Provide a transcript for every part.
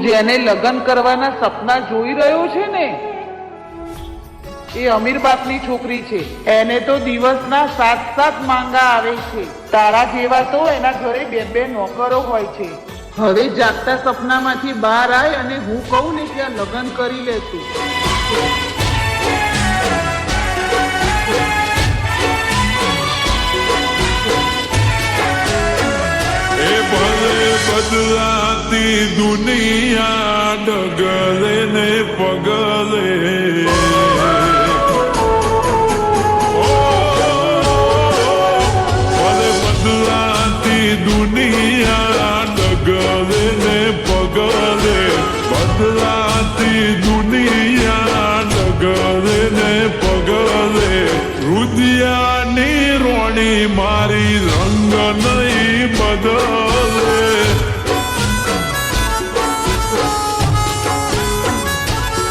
જેને લગ્ન કરવાના સપના જોઈ રહ્યો છે ને, એ અમીર બાપની છોકરી છે. એને તો દિવસના 7-7 માંગા આવે છે. તારા જેવા તો એના ઘરે 2-2 નોકરો હોય છે. હવે જાગતા સપનામાંથી બહાર આય અને હું કહું ને ત્યાં લગ્ન કરી લેતું. બદલાતી દુનિયા ડગલે ને પગલે, બદલાતી દુનિયા ડગલે ને પગલે, બદલાતી દુનિયા ડગલે ને પગલે, રુદિયાની રોણી મારી રંગ નહીં બદલે.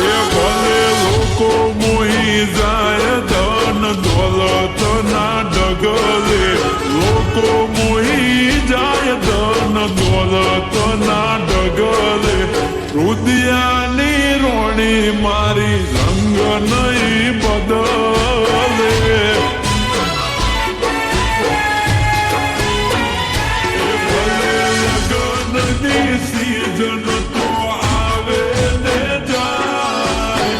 એ ભલે લોકો મોહી જાય ધન દોલત ના ડગલે, લોકો મોહી જાય ધન દોલત ના ડગલે, રુદિયાની રોણી મારી રંગ નહીં બદલે. સીઝન તો આવે ને જાય,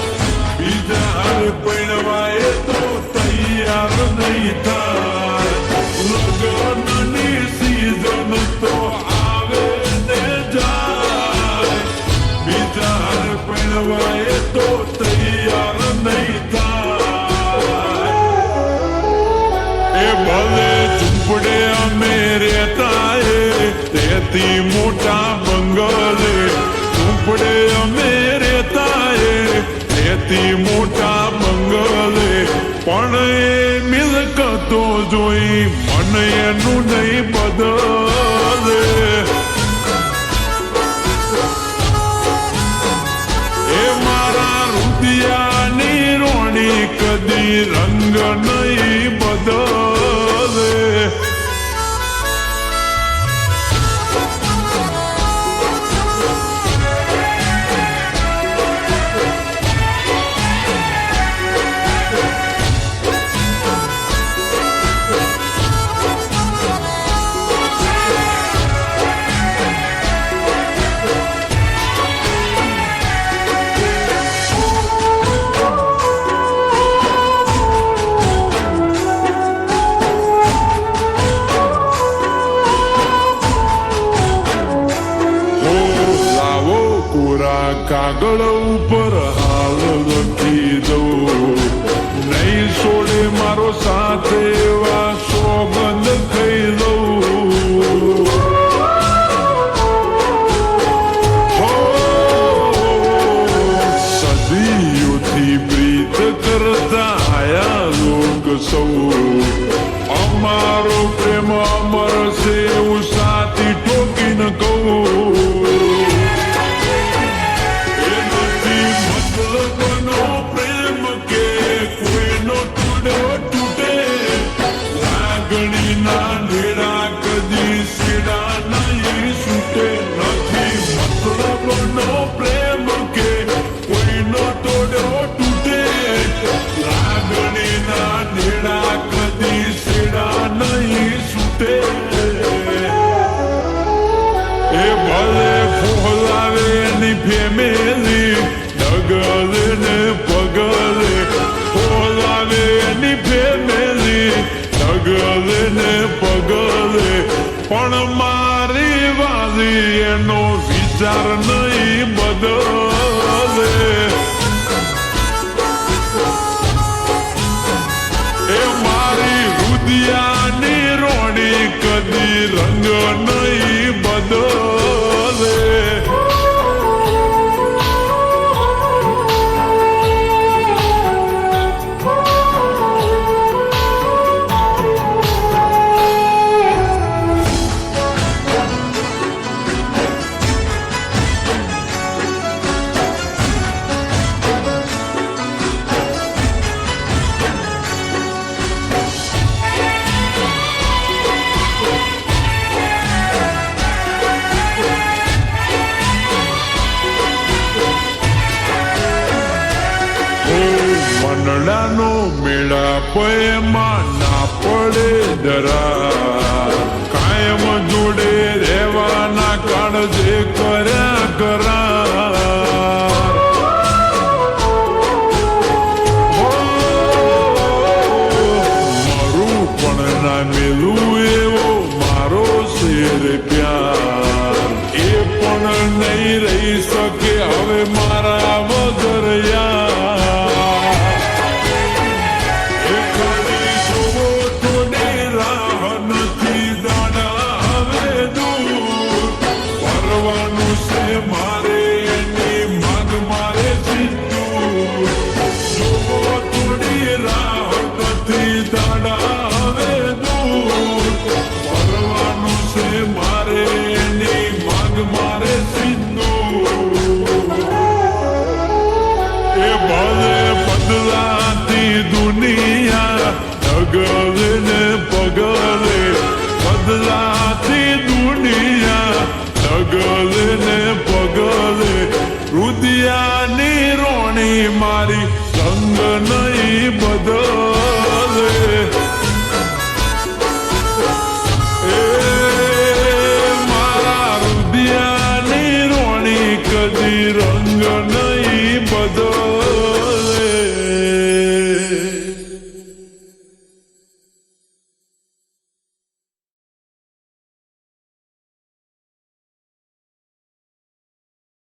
બીજા પૈણવાય તો તૈયાર નહીં થાય. લગ્નની સીઝન તો આવે ને જાય, બીજા પૈણવાય તો તૈયાર નહીં થાય. એ ભલે ઝૂંપડે અમે રહેતા તેથી મોટા બંગલે, ઝૂંપડે અમે રહેતા તેથી મોટા બંગલે, પણ એ મિલકતો જોઈ મન એનું નહીં બદલે. એ મારા રુદિયાની રોણી કદી રંગ નહીં બદલે. કાગળ ઉપર હાલ લખી દઉં, નહીં છોડે મારો સાથે એવા સોગંદ ખાઈ દઉં. સદીઓથી પ્રીત કરતા આયા લોક સૌ, અમારો પ્રેમ અમર છે એવું સાથી ઠોકીને કહું. ફેમિલી ડગલે ને પગલે, બોલાવે એની ફેમિલી ડગલે ને પગલે, પણ મારી વાલી એનો વિચાર નહીં બદલે. એ મારી રુદિયાની રોણી કદી રંગ નહીં બદલે. મેળાનો મેળાપ એમાં ના પડે દરાર કાયમ જોડે રહેવાના કાળજે કર્યા કરાર મારું પણ ના મેલું એવો મારો શેર પ્યાર એ પણ નહીં રહી શકે હવે મારા વગર યાર એ ખાલી જોવો તો રાહ નથી દાડા હવે દૂર પરવાનું છે મારે એની માંગ મારે સીધું જોવો થોડી રાહ નથી દાડા હવે દૂર પરવાનું છે મારે એની માંગ મારે સીધું એ ભલે બદલાતી દુનિયા ડગલે ને પગલે બદલાતી દુનિયા ડગલે ને પગલે રુદિયાની રોણી મારી રંગ નહીં બદલે